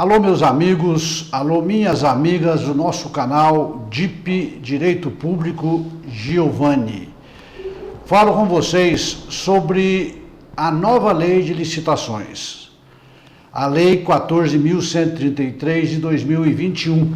Alô, meus amigos, alô, minhas amigas do nosso canal DIP Direito Público Giovanni. Falo com vocês sobre a nova lei de licitações, a Lei 14.133 de 2021.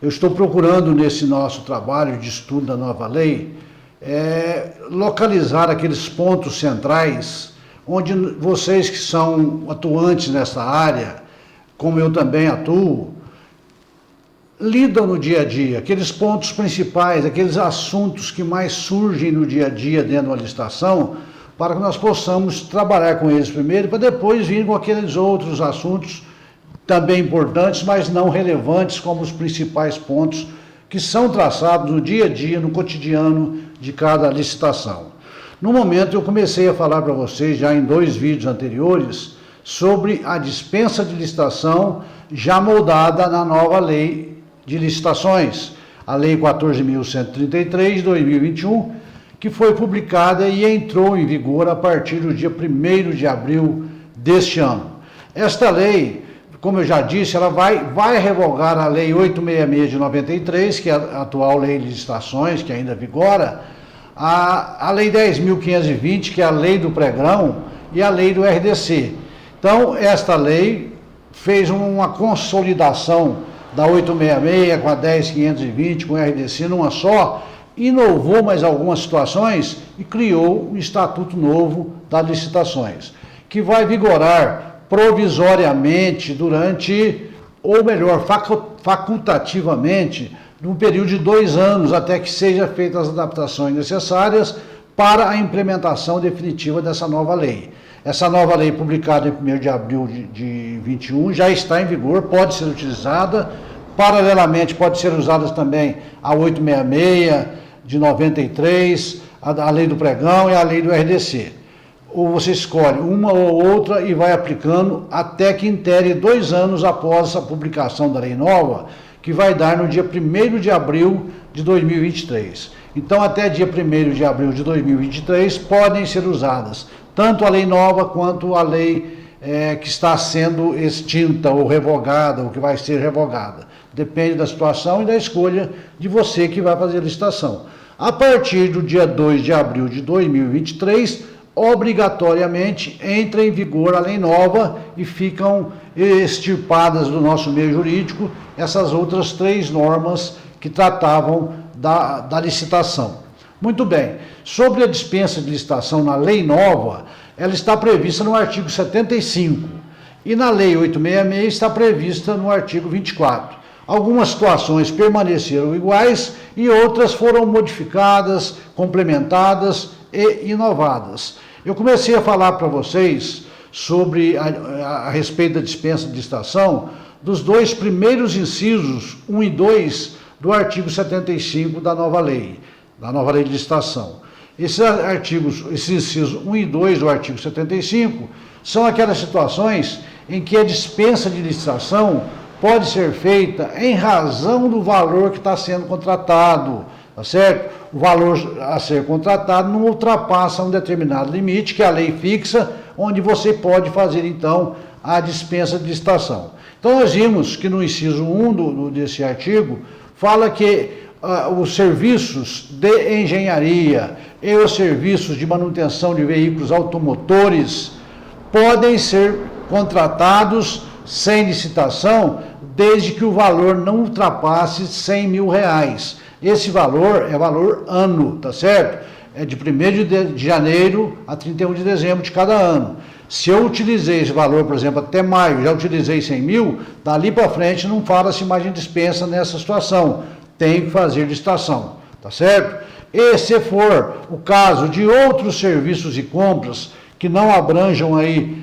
Eu estou procurando nesse nosso trabalho de estudo da nova lei localizar aqueles pontos centrais onde vocês que são atuantes nessa área, como eu também atuo, lidam no dia a dia, aqueles pontos principais, aqueles assuntos que mais surgem no dia a dia dentro da licitação, para que nós possamos trabalhar com eles primeiro, para depois vir com aqueles outros assuntos também importantes, mas não relevantes como os principais pontos que são traçados no dia a dia, no cotidiano de cada licitação. No momento eu comecei a falar para vocês, já em 2 vídeos anteriores, sobre a dispensa de licitação já moldada na nova lei de licitações, a Lei 14.133 de 2021, que foi publicada e entrou em vigor a partir do dia 1º de abril deste ano. Esta lei, como eu já disse, ela vai revogar a Lei 866 de 93, que é a atual lei de licitações, que ainda vigora, a Lei 10.520, que é a lei do pregão, e a lei do RDC. Então, esta lei fez uma consolidação da 866 com a 10.520, com o RDC numa só, inovou mais algumas situações e criou um estatuto novo das licitações, que vai vigorar provisoriamente durante, ou melhor, facultativamente, num período de 2 anos, até que sejam feitas as adaptações necessárias para a implementação definitiva dessa nova lei. Essa nova lei, publicada em 1º de abril de 21, já está em vigor, pode ser utilizada. Paralelamente, pode ser usada também a 866 de 93, a lei do pregão e a lei do RDC. Ou você escolhe uma ou outra e vai aplicando até que intere 2 anos após a publicação da lei nova, que vai dar no dia 1º de abril de 2023. Então, até dia 1º de abril de 2023, podem ser usadas tanto a lei nova quanto a lei que está sendo extinta ou revogada, ou que vai ser revogada. Depende da situação e da escolha de você que vai fazer a licitação. A partir do dia 2 de abril de 2023, obrigatoriamente entra em vigor a lei nova e ficam extirpadas do nosso meio jurídico essas outras 3 normas que tratavam da licitação. Muito bem, sobre a dispensa de licitação na lei nova, ela está prevista no artigo 75 e na lei 866 está prevista no artigo 24. Algumas situações permaneceram iguais e outras foram modificadas, complementadas e inovadas. Eu comecei a falar para vocês sobre a respeito da dispensa de licitação dos 2 primeiros incisos, 1 e 2, do artigo 75 da nova lei de licitação. Esses incisos 1 e 2 do artigo 75 são aquelas situações em que a dispensa de licitação pode ser feita em razão do valor que está sendo contratado, tá certo? O valor a ser contratado não ultrapassa um determinado limite que a lei fixa, onde você pode fazer, então, a dispensa de licitação. Então, nós vimos que no inciso 1 desse artigo, fala que os serviços de engenharia e os serviços de manutenção de veículos automotores podem ser contratados sem licitação, desde que o valor não ultrapasse R$100 mil. Esse valor é valor ano, tá certo? É de 1º de janeiro a 31 de dezembro de cada ano. Se eu utilizei esse valor, por exemplo, até maio, já utilizei 100 mil, dali para frente não fala-se mais de dispensa nessa situação. Tem que fazer licitação, tá certo? E se for o caso de outros serviços e compras que não abranjam aí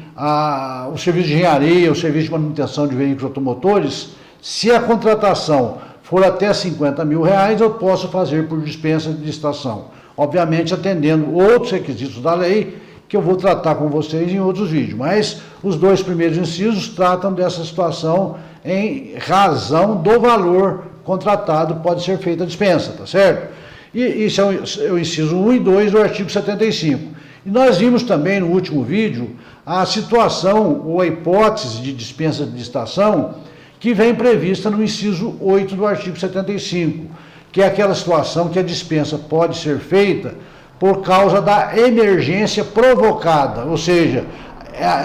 o serviço de engenharia, o serviço de manutenção de veículos automotores, se a contratação for até R$50 mil, eu posso fazer por dispensa de licitação. Obviamente atendendo outros requisitos da lei, que eu vou tratar com vocês em outros vídeos. Mas os 2 primeiros incisos tratam dessa situação em razão do valor contratado, pode ser feita a dispensa, tá certo? E isso é o inciso 1 e 2 do artigo 75. E nós vimos também no último vídeo a situação ou a hipótese de dispensa de licitação que vem prevista no inciso 8 do artigo 75, que é aquela situação que a dispensa pode ser feita por causa da emergência provocada, ou seja,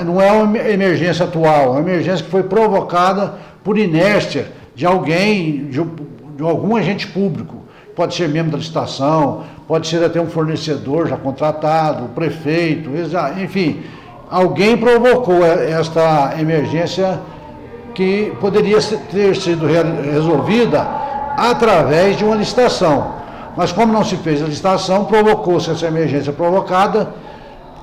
não é uma emergência atual, é uma emergência que foi provocada por inércia de alguém, de algum agente público. Pode ser membro da licitação, pode ser até um fornecedor já contratado, o prefeito, enfim, alguém provocou esta emergência que poderia ter sido resolvida através de uma licitação. Mas como não se fez a licitação, provocou-se essa emergência provocada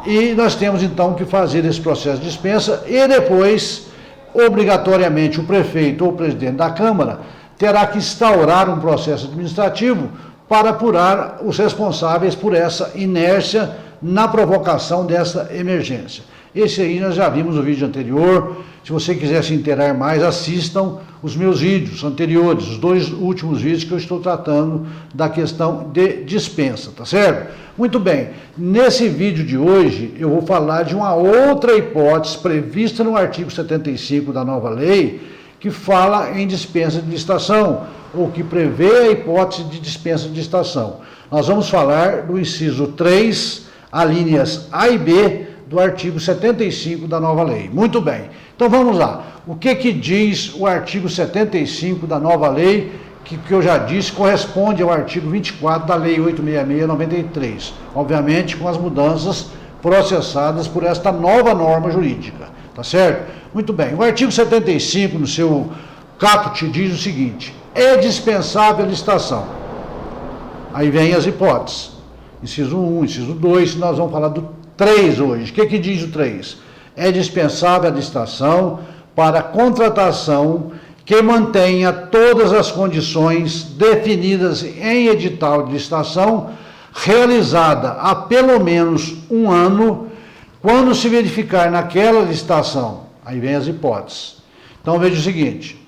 e nós temos então que fazer esse processo de dispensa e depois, obrigatoriamente, o prefeito ou o presidente da Câmara terá que instaurar um processo administrativo para apurar os responsáveis por essa inércia na provocação dessa emergência. Esse aí nós já vimos no vídeo anterior. Se você quiser se inteirar mais, assistam os meus vídeos anteriores, os 2 últimos vídeos que eu estou tratando da questão de dispensa, tá certo? Muito bem, nesse vídeo de hoje eu vou falar de uma outra hipótese prevista no artigo 75 da nova lei, que fala em dispensa de licitação, ou que prevê a hipótese de dispensa de licitação. Nós vamos falar do inciso 3, alíneas A e B, do artigo 75 da nova lei. Muito bem, então vamos lá. O que diz o artigo 75 da nova lei, que eu já disse, corresponde ao artigo 24 da lei 866/93, obviamente com as mudanças processadas por esta nova norma jurídica, tá certo? Muito bem, o artigo 75, no seu caput, diz o seguinte: é dispensável a licitação. Aí vem as hipóteses, inciso 1, inciso 2, nós vamos falar do 3 hoje. O que diz o 3? É dispensável a licitação para contratação que mantenha todas as condições definidas em edital de licitação, realizada há pelo menos um ano, quando se verificar naquela licitação. Aí vem as hipóteses. Então veja o seguinte,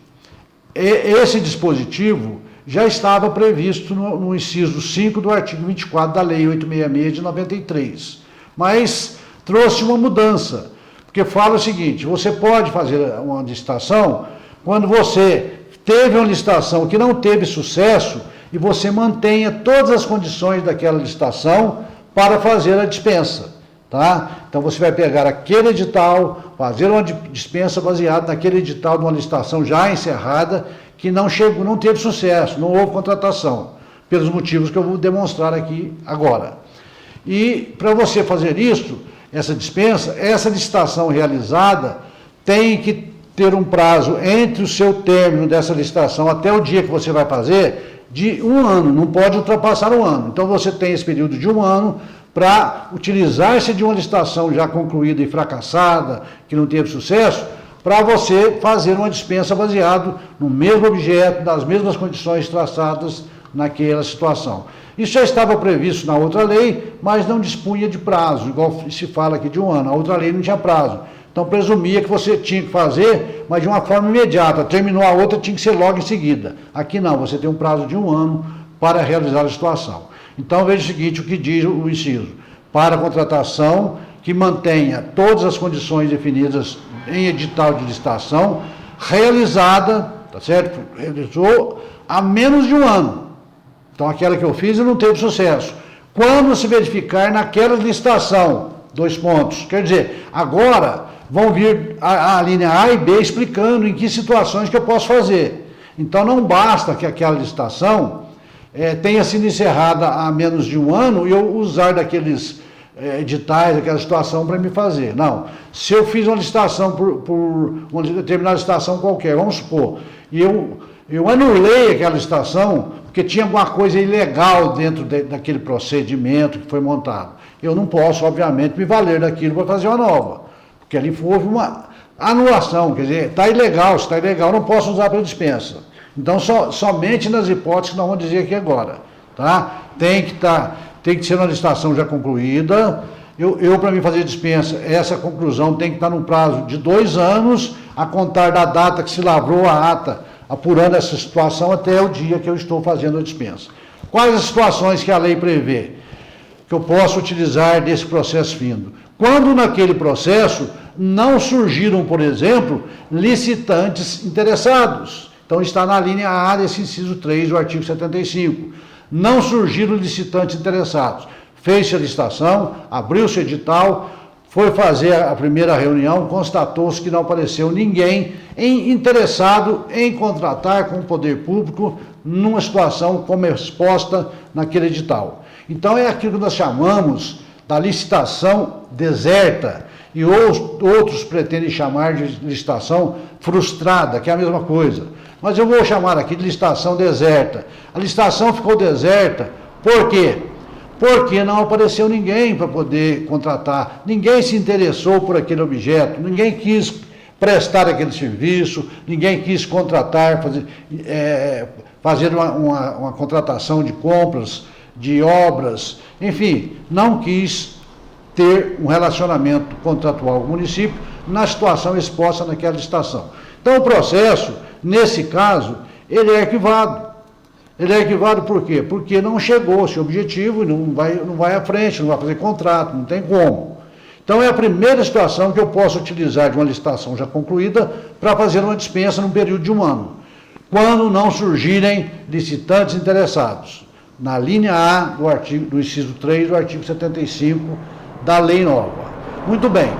esse dispositivo já estava previsto no inciso 5 do artigo 24 da lei 866 de 93, mas trouxe uma mudança, porque fala o seguinte: você pode fazer uma licitação quando você teve uma licitação que não teve sucesso e você mantenha todas as condições daquela licitação para fazer a dispensa, tá? Então você vai pegar aquele edital, fazer uma dispensa baseada naquele edital de uma licitação já encerrada, que não teve sucesso, não houve contratação, pelos motivos que eu vou demonstrar aqui agora. E para você fazer isso, essa dispensa, essa licitação realizada tem que ter um prazo entre o seu término dessa licitação até o dia que você vai fazer de um ano, não pode ultrapassar um ano. Então você tem esse período de um ano para utilizar-se de uma licitação já concluída e fracassada, que não teve sucesso, para você fazer uma dispensa baseado no mesmo objeto, das mesmas condições traçadas naquela situação. Isso já estava previsto na outra lei, mas não dispunha de prazo, igual se fala aqui de um ano. A outra lei não tinha prazo. Então presumia que você tinha que fazer, mas de uma forma imediata. Terminou a outra, tinha que ser logo em seguida. Aqui não, você tem um prazo de um ano para realizar a situação. Então veja o seguinte, o que diz o inciso: para contratação que mantenha todas as condições definidas em edital de licitação, realizada, tá certo? Realizou há menos de um ano. Então aquela que eu fiz não teve sucesso. Quando se verificar naquela licitação, 2 pontos. Quer dizer, agora vão vir a linha A e B explicando em que situações que eu posso fazer. Então não basta que aquela licitação tenha sido encerrada há menos de um ano e eu usar daqueles editais, aquela situação para me fazer. Não. Se eu fiz uma licitação por uma determinada licitação qualquer, vamos supor, e eu anulei aquela licitação porque tinha alguma coisa ilegal dentro daquele procedimento que foi montado. Eu não posso, obviamente, me valer daquilo para fazer uma nova, porque ali houve uma anulação, quer dizer, está ilegal, se está ilegal, não posso usar para dispensa. Então, somente nas hipóteses que nós vamos dizer aqui agora, tá? Tem que ser uma licitação já concluída. Eu para mim fazer dispensa, essa conclusão tem que estar no prazo de 2 anos, a contar da data que se lavrou a ata, apurando essa situação até o dia que eu estou fazendo a dispensa. Quais as situações que a lei prevê? que eu posso utilizar desse processo findo? Quando naquele processo não surgiram, por exemplo, licitantes interessados. Então está na linha A desse inciso 3 do artigo 75. Não surgiram licitantes interessados. Fez-se a licitação, abriu-se o edital, foi fazer a primeira reunião, constatou-se que não apareceu ninguém interessado em contratar com o poder público numa situação como exposta naquele edital. Então é aquilo que nós chamamos da licitação deserta, e outros pretendem chamar de licitação frustrada, que é a mesma coisa. Mas eu vou chamar aqui de licitação deserta. A licitação ficou deserta, por quê? Porque não apareceu ninguém para poder contratar, ninguém se interessou por aquele objeto, ninguém quis prestar aquele serviço, ninguém quis contratar, fazer uma contratação de compras, de obras, enfim, não quis ter um relacionamento contratual com o município na situação exposta naquela licitação. Então o processo, nesse caso, ele é arquivado. Ele é arquivado por quê? Porque não chegou esse objetivo e não vai à frente, não vai fazer contrato, não tem como. Então é a primeira situação que eu posso utilizar de uma licitação já concluída para fazer uma dispensa num período de 1 ano, quando não surgirem licitantes interessados, na linha A do inciso 3 do artigo 75 da lei nova. Muito bem.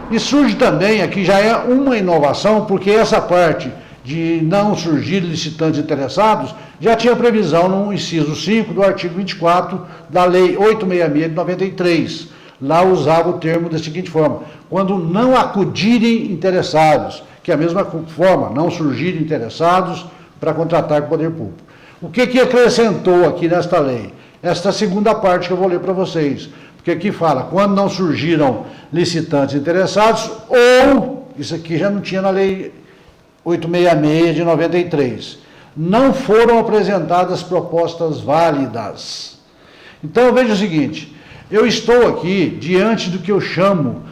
E surge também, aqui já é uma inovação, porque essa parte de não surgir licitantes interessados já tinha previsão no inciso 5 do artigo 24 da lei 866 de 93. Lá usava o termo da seguinte forma: quando não acudirem interessados, que é a mesma forma, não surgirem interessados para contratar com o poder público. O que acrescentou aqui nesta lei? Esta segunda parte que eu vou ler para vocês. Porque aqui fala, quando não surgiram licitantes interessados, ou, isso aqui já não tinha na lei 866 de 93, não foram apresentadas propostas válidas. Então veja o seguinte, eu estou aqui diante do que eu chamo,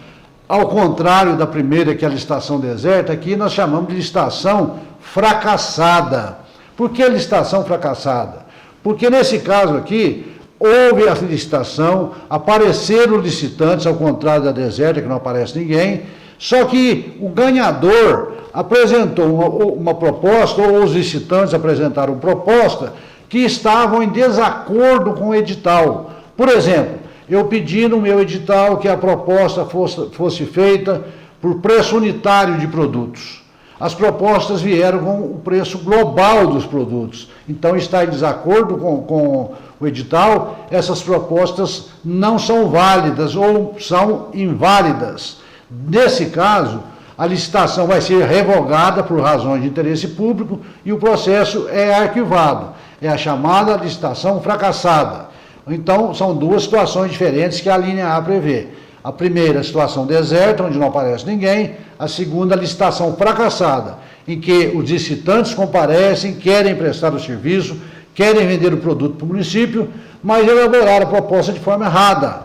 ao contrário da primeira, que é a licitação deserta, aqui nós chamamos de licitação fracassada. Por que licitação fracassada? Porque nesse caso aqui, houve a licitação, apareceram licitantes, ao contrário da deserta, que não aparece ninguém, só que o ganhador apresentou uma proposta, ou os licitantes apresentaram proposta, que estavam em desacordo com o edital. Por exemplo, eu pedi no meu edital que a proposta fosse feita por preço unitário de produtos. As propostas vieram com o preço global dos produtos. Então está em desacordo com o edital, essas propostas não são válidas ou são inválidas. Nesse caso, a licitação vai ser revogada por razões de interesse público e o processo é arquivado. É a chamada licitação fracassada. Então, são duas situações diferentes que a linha A prevê. A primeira, a situação deserta, onde não aparece ninguém. A segunda, a licitação fracassada, em que os licitantes comparecem, querem prestar o serviço, querem vender o produto para o município, mas elaboraram a proposta de forma errada.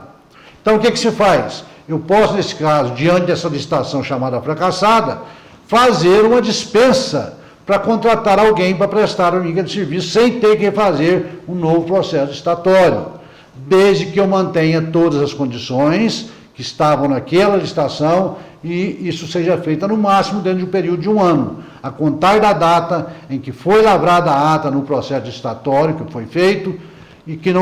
Então, o que se faz? Eu posso, nesse caso, diante dessa licitação chamada fracassada, fazer uma dispensa para contratar alguém para prestar o nível de serviço sem ter que fazer um novo processo licitatório, desde que eu mantenha todas as condições que estavam naquela licitação e isso seja feito no máximo dentro de um período de 1 ano, a contar da data em que foi lavrada a ata no processo licitatório que foi feito e que,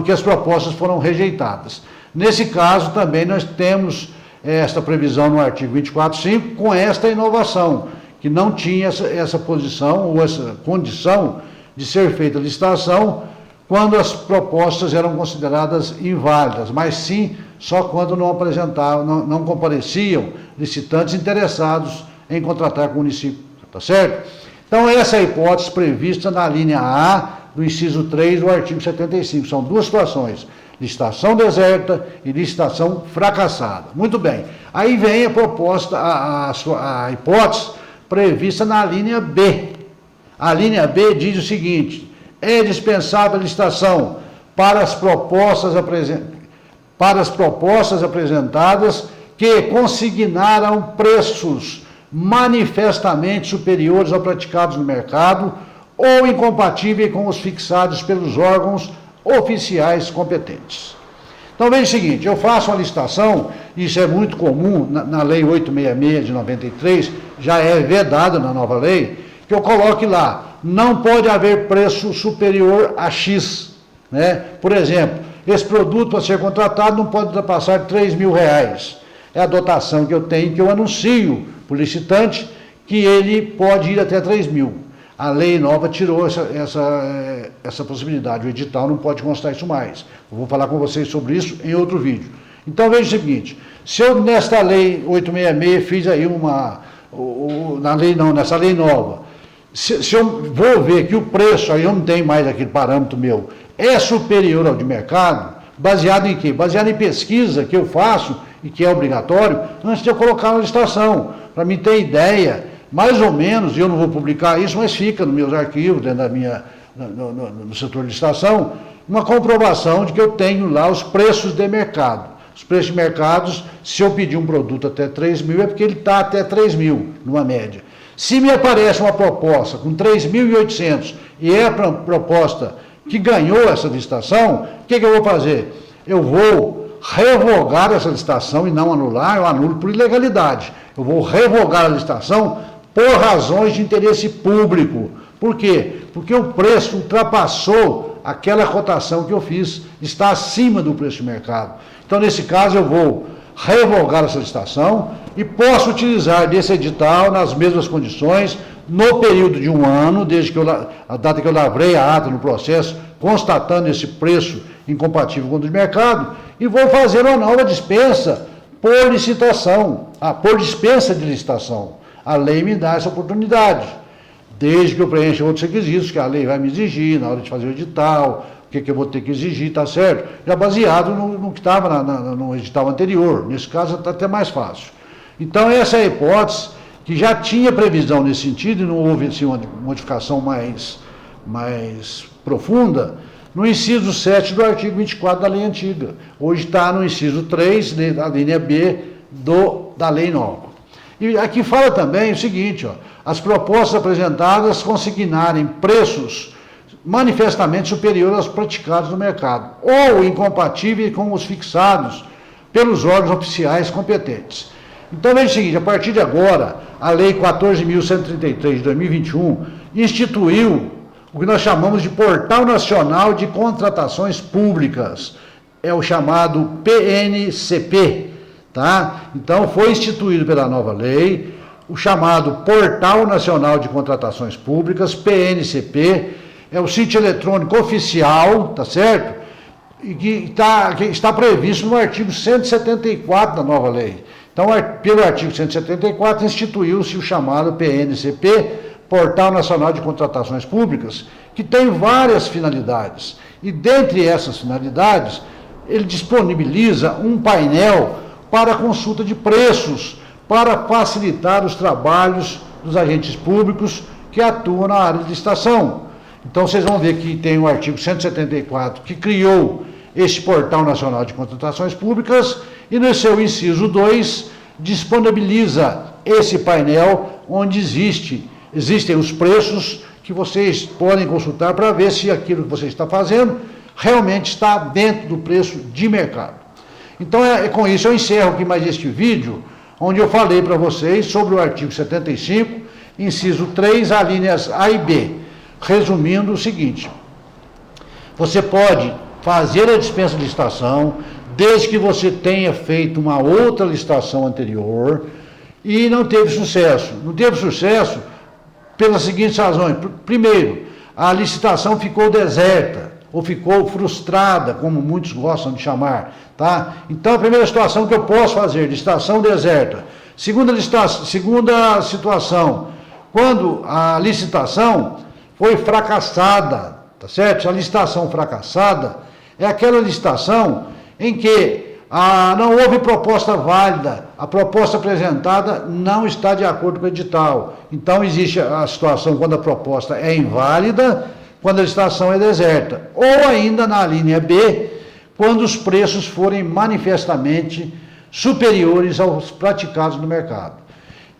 que as propostas foram rejeitadas. Nesse caso também nós temos esta previsão no artigo 24.5 com esta inovação, que não tinha essa posição ou essa condição de ser feita a licitação quando as propostas eram consideradas inválidas, mas sim só quando não apresentavam, não compareciam licitantes interessados em contratar com o município, tá certo? Então essa é a hipótese prevista na linha A do inciso 3 do artigo 75, são duas situações, licitação deserta e licitação fracassada. Muito bem, aí vem a proposta, a hipótese prevista na linha B. A linha B diz o seguinte: é dispensável a licitação para as propostas apresentadas que consignaram preços manifestamente superiores ao praticados no mercado ou incompatíveis com os fixados pelos órgãos oficiais competentes. Então veja o seguinte, eu faço uma licitação, isso é muito comum na Lei 866 de 93, já é vedado na nova lei, que eu coloque lá, não pode haver preço superior a X, né? Por exemplo, esse produto para ser contratado não pode ultrapassar R$3.000. É a dotação que eu tenho, que eu anuncio para o licitante, que ele pode ir até 3.000. A lei nova tirou essa possibilidade, o edital não pode constar isso mais. Eu vou falar com vocês sobre isso em outro vídeo. Então veja o seguinte, se eu nesta lei 866 fiz aí nessa lei nova, se eu vou ver que o preço, aí eu não tenho mais aquele parâmetro meu, é superior ao de mercado, baseado em quê? Baseado em pesquisa que eu faço e que é obrigatório, antes de eu colocar na licitação, para mim ter ideia, mais ou menos, e eu não vou publicar isso, mas fica nos meus arquivos, dentro da no setor de licitação, uma comprovação de que eu tenho lá os preços de mercado. Os preços de mercados, se eu pedir um produto até 3.000, é porque ele está até 3.000, numa média. Se me aparece uma proposta com 3.800 e é a proposta que ganhou essa licitação, o que eu vou fazer? Eu vou revogar essa licitação e não anular, eu anulo por ilegalidade. Eu vou revogar a licitação por razões de interesse público. Por quê? Porque o preço ultrapassou aquela cotação que eu fiz, está acima do preço de mercado. Então, nesse caso, eu vou revogar essa licitação e posso utilizar desse edital nas mesmas condições, no período de 1 ano, desde que a data que eu lavrei a ata no processo, constatando esse preço incompatível com o do mercado, e vou fazer uma nova dispensa por licitação, por dispensa de licitação. A lei me dá essa oportunidade, desde que eu preencha outros requisitos que a lei vai me exigir na hora de fazer o edital, o que eu vou ter que exigir, tá certo? Já baseado no que estava no edital anterior, nesse caso está até mais fácil. Então essa é a hipótese que já tinha previsão nesse sentido e não houve assim, uma modificação mais profunda, no inciso 7 do artigo 24 da lei antiga. Hoje está no inciso 3 da linha B da lei nova. E aqui fala também o seguinte, as propostas apresentadas consignarem preços manifestamente superiores aos praticados no mercado, ou incompatíveis com os fixados pelos órgãos oficiais competentes. Então, veja o seguinte, a partir de agora, a Lei 14.133 de 2021 instituiu o que nós chamamos de Portal Nacional de Contratações Públicas, é o chamado PNCP, tá? Então, foi instituído pela nova lei o chamado Portal Nacional de Contratações Públicas, PNCP, é o sítio eletrônico oficial, tá certo? E que está previsto no artigo 174 da nova lei. Então, pelo artigo 174, instituiu-se o chamado PNCP, Portal Nacional de Contratações Públicas, que tem várias finalidades. E dentre essas finalidades, ele disponibiliza um painel para consulta de preços, para facilitar os trabalhos dos agentes públicos que atuam na área de licitação. Então, vocês vão ver que tem o artigo 174, que criou esse Portal Nacional de Contratações Públicas, e no seu inciso 2, disponibiliza esse painel onde existem os preços que vocês podem consultar para ver se aquilo que você está fazendo realmente está dentro do preço de mercado. Então, com isso eu encerro aqui mais este vídeo, onde eu falei para vocês sobre o artigo 75, inciso 3, alíneas A e B. Resumindo o seguinte, você pode fazer a dispensa de licitação, desde que você tenha feito uma outra licitação anterior e não teve sucesso. Não teve sucesso pelas seguintes razões. Primeiro, a licitação ficou deserta, ou ficou frustrada, como muitos gostam de chamar, tá? Então, a primeira situação que eu posso fazer, licitação deserta. Segunda situação, quando a licitação foi fracassada, tá certo? A licitação fracassada é aquela licitação em que não houve proposta válida, a proposta apresentada não está de acordo com o edital. Então, existe a situação quando a proposta é inválida, quando a licitação é deserta. Ou ainda na linha B, quando os preços forem manifestamente superiores aos praticados no mercado.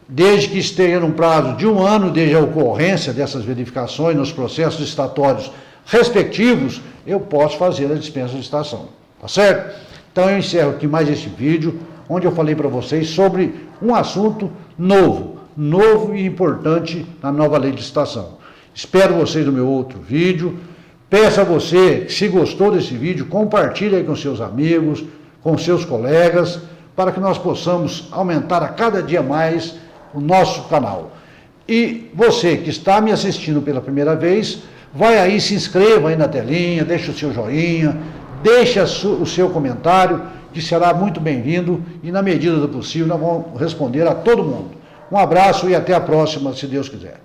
Desde que esteja num prazo de 1 ano, desde a ocorrência dessas verificações nos processos licitatórios respectivos, eu posso fazer a dispensa de licitação. Tá certo? Então eu encerro aqui mais esse vídeo, onde eu falei para vocês sobre um assunto novo e importante na nova lei de licitação. Espero vocês no meu outro vídeo. Peço a você, se gostou desse vídeo, compartilhe aí com seus amigos, com seus colegas, para que nós possamos aumentar a cada dia mais o nosso canal. E você que está me assistindo pela primeira vez, vai aí, se inscreva aí na telinha, deixe o seu joinha, deixe o seu comentário, que será muito bem-vindo e na medida do possível nós vamos responder a todo mundo. Um abraço e até a próxima, se Deus quiser.